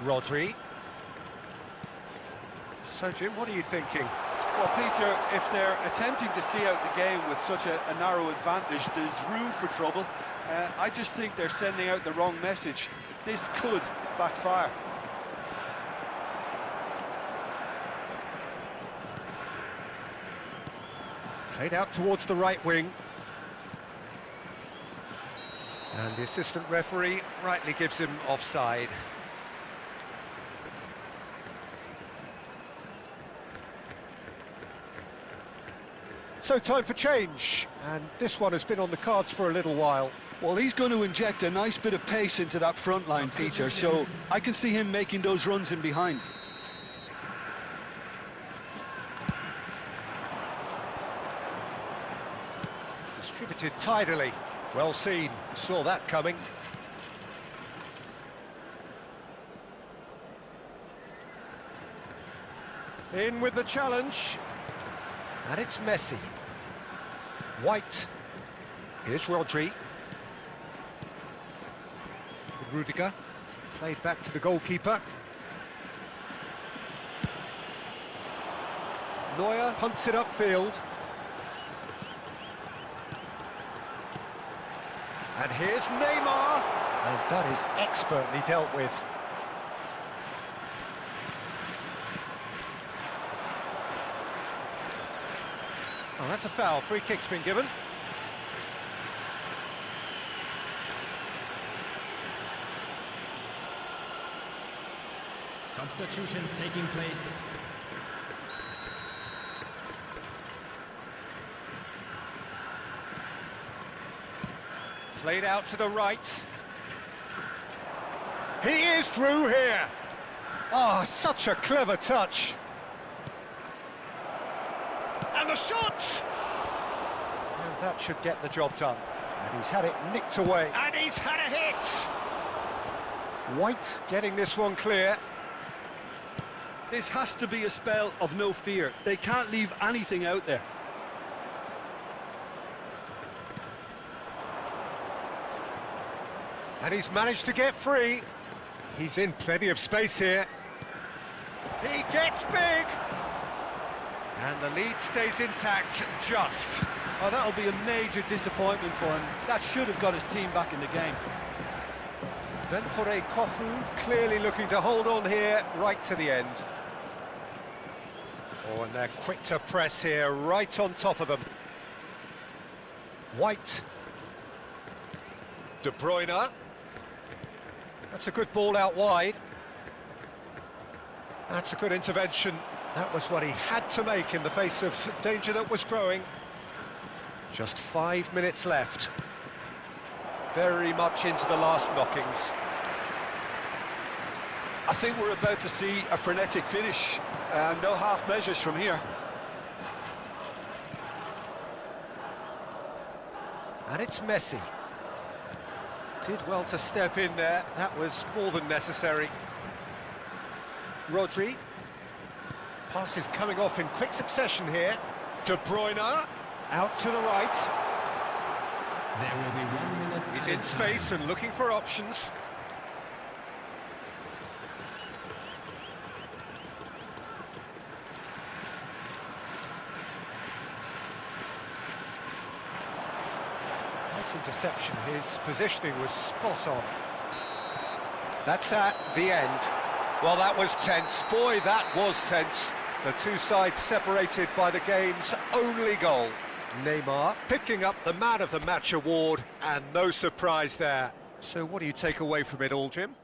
Rodri. So, Jim, what are you thinking? Well, Peter, if they're attempting to see out the game with such a narrow advantage, there's room for trouble. I just think they're sending out the wrong message. This could backfire. Played out towards the right wing. And the assistant referee rightly gives him offside. So time for change, and this one has been on the cards for a little while. Well, he's going to inject a nice bit of pace into that front line, Peter, so I can see him making those runs in behind. Distributed tidily. Well seen. Saw that coming. In with the challenge. And it's Messi. White. Here's Rodri. Rudiger. Played back to the goalkeeper. Neuer punts it upfield. And here's Neymar. And that is expertly dealt with. Oh, that's a foul. Free kick's been given. Substitutions taking place. Played out to the right. He is through here. Oh, such a clever touch. And the shot! And that should get the job done. And he's had it nicked away. And he's had a hit! White getting this one clear. This has to be a spell of no fear. They can't leave anything out there. And he's managed to get free. He's in plenty of space here. He gets big! And the lead stays intact, just. Oh, that'll be a major disappointment for him. That should have got his team back in the game. Ventore Kofu clearly looking to hold on here right to the end. Oh, and they're quick to press here, right on top of them. White. De Bruyne. That's a good ball out wide. That's a good intervention. That was what he had to make in the face of danger that was growing. Just 5 minutes left. Very much into the last knockings. I think we're about to see a frenetic finish. No half measures from here. And it's Messi. Did well to step in there. That was more than necessary. Rodri. Passes coming off in quick succession here. De Bruyne. Out to the right. There will be 1 minute. He's in space and looking for options. Nice interception, his positioning was spot on. That's at the end. Well, that was tense. Boy, that was tense. The two sides separated by the game's only goal. Neymar picking up the Man of the Match award, and no surprise there. So what do you take away from it all, Jim?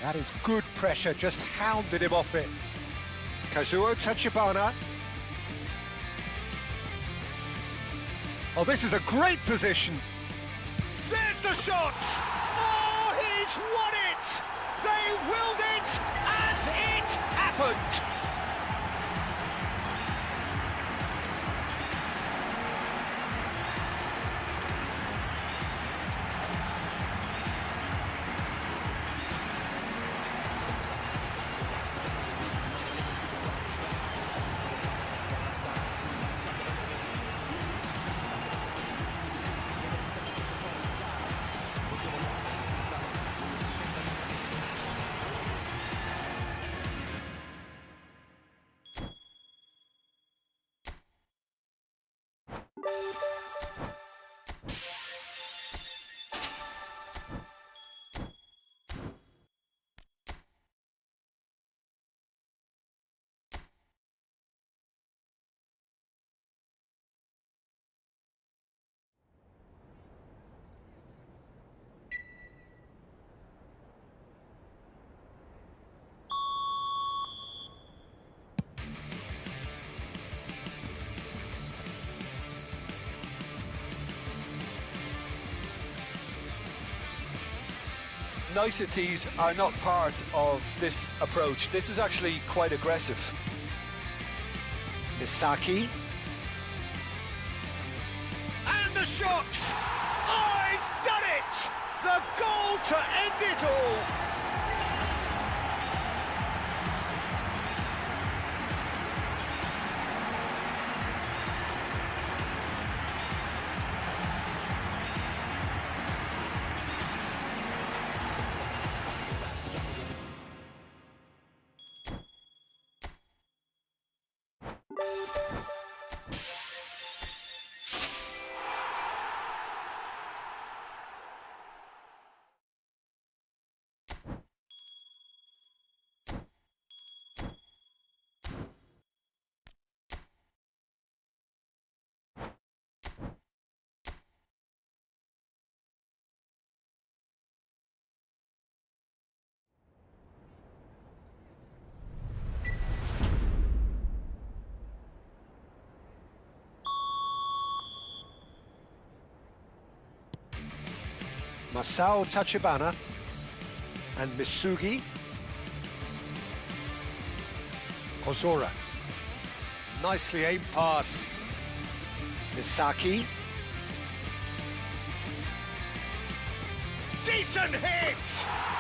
That is good pressure, just hounded him off it. Kazuo Tachibana. Oh, this is a great position. There's the shot! Oh, he's won it! They willed it, and it happened! Niceties are not part of this approach. This is actually quite aggressive. Misaki. And the shot! Oh, he's done it! The goal to end it all! Masao Tachibana and Misugi. Ozora. Nicely aimed pass. Misaki. Decent hit!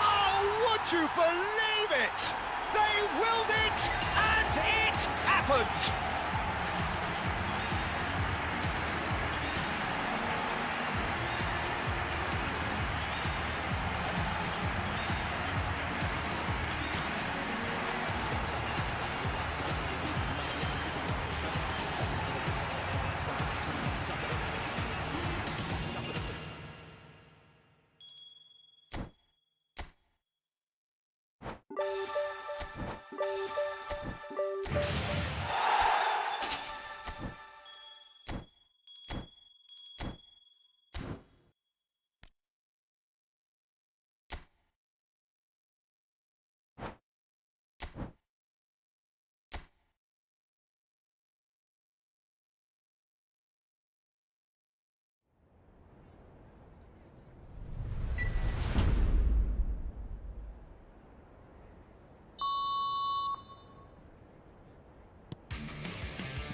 Oh, would you believe it? They willed it, and it happened!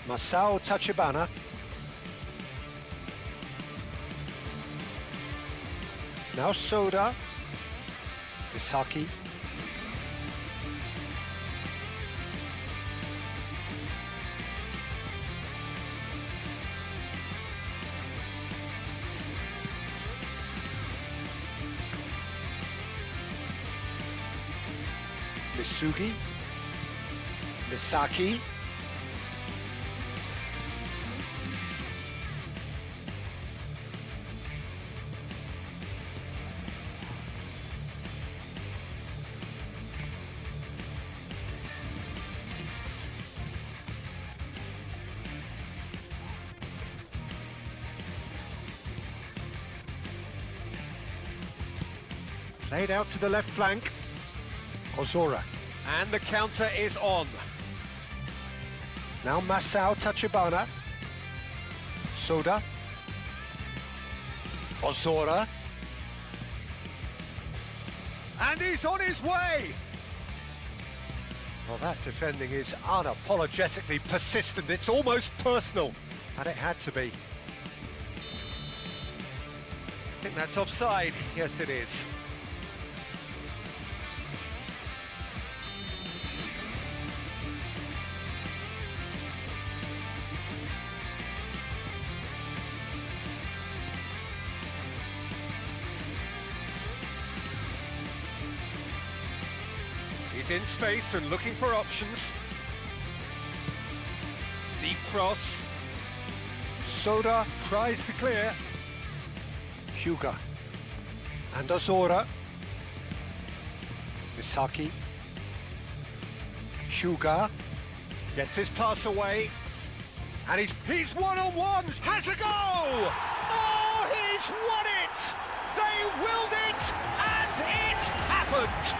Masao Tachibana. Now Soda. Misaki. Misugi. Misaki. Played out to the left flank. Ozora. And the counter is on. Now Masao Tachibana. Soda. Ozora. And he's on his way! Well, that defending is unapologetically persistent. It's almost personal. And it had to be. I think that's offside. Yes, it is. He's in space and looking for options. Deep cross. Soda tries to clear. Hyuga. And Ozora. Misaki. Hyuga. Gets his pass away. And he's one-on-one! Has a go! Oh, he's won it! They willed it, and it happened!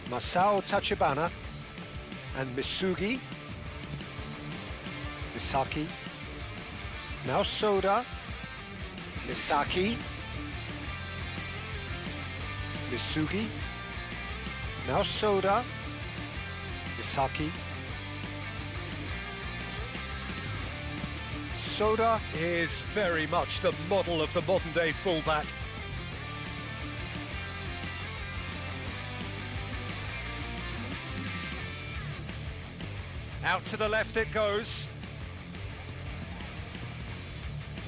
Masao Tachibana and Misugi. Misaki. Now Soda. Misaki. Misugi. Now Soda. Misaki. Soda is very much the model of the modern-day fullback. Out to the left it goes.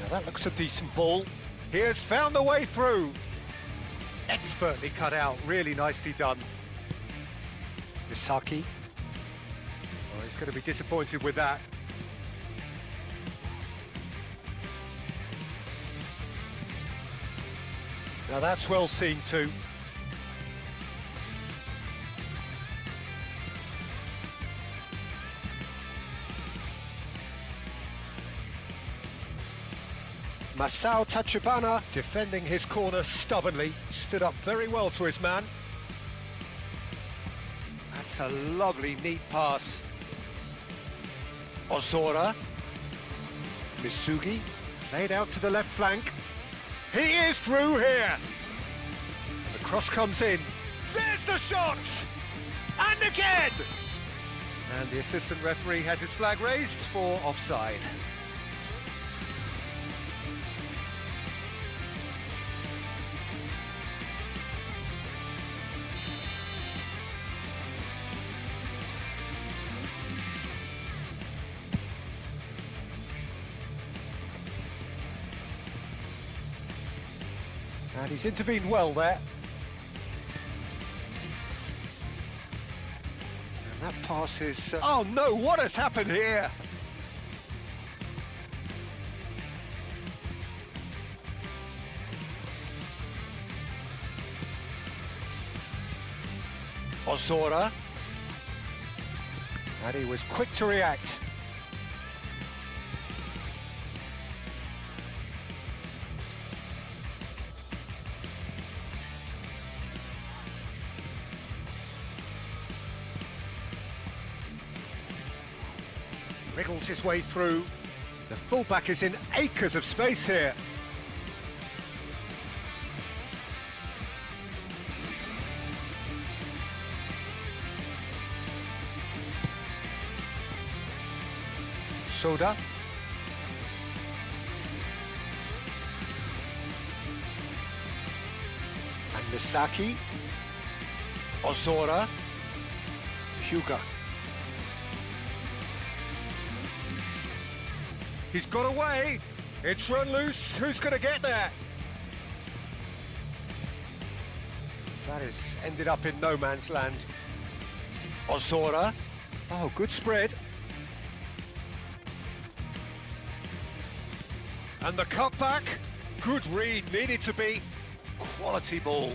Now that looks a decent ball. He has found the way through. Expertly cut out, really nicely done. Misaki. Oh, he's going to be disappointed with that. Now that's well seen too. Masao Tachibana defending his corner stubbornly, stood up very well to his man. That's a lovely, neat pass. Ozora. Misugi, played out to the left flank. He is through here. And the cross comes in. There's the shot! And again! And the assistant referee has his flag raised for offside. And he's intervened well there. And that pass is... Oh no, what has happened here? Ozora. And he was quick to react. Wriggles his way through. The fullback is in acres of space here. Soda. And Misaki. Ozora. Hyuga. He's got away. It's run loose. Who's going to get there? That has ended up in no man's land. Ozora. Oh, good spread. And the cutback. Good read. Needed to be. Quality ball.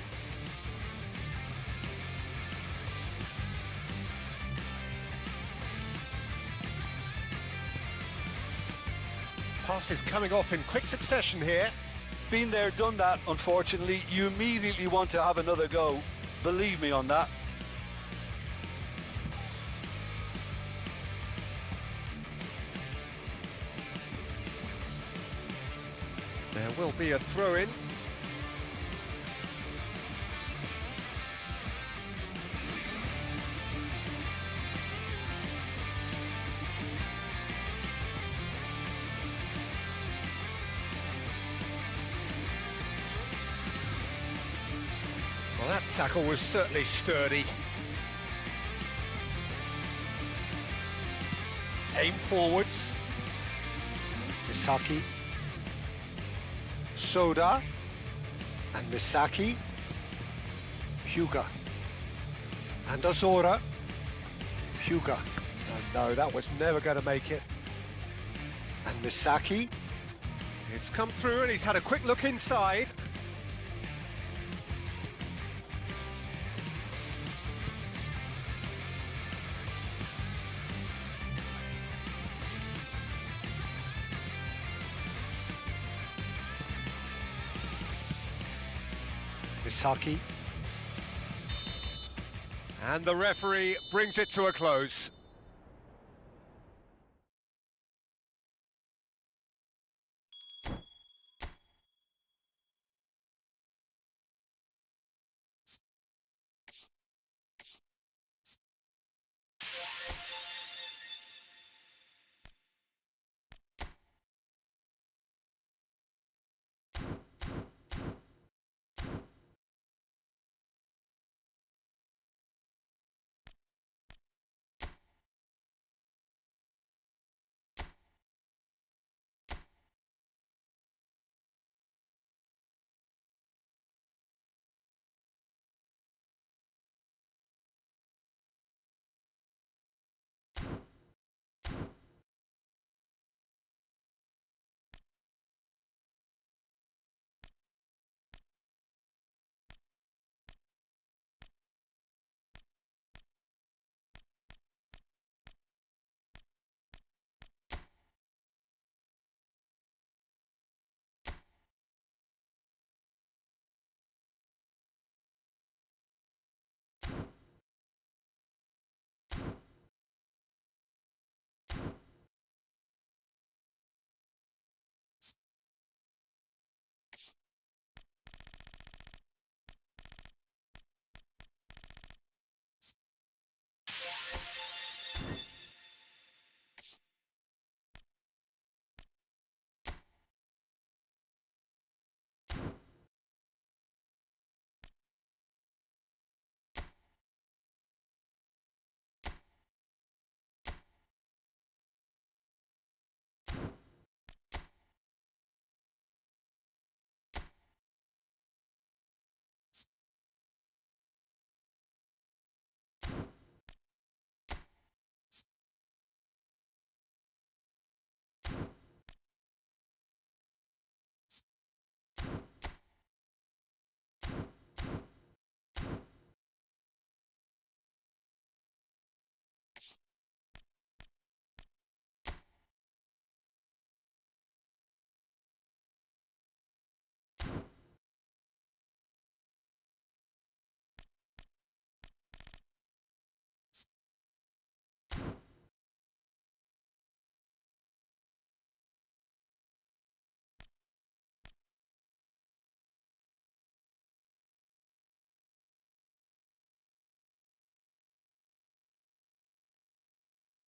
Passes coming off in quick succession here. Been there, done that, unfortunately. You immediately want to have another go. Believe me on that. There will be a throw-in. Well, that tackle was certainly sturdy. Aim forwards. Misaki. Soda. And Misaki. Hyuga. And Ozora. Hyuga. Oh, no, that was never going to make it. And Misaki. It's come through and he's had a quick look inside. Misaki. And the referee brings it to a close.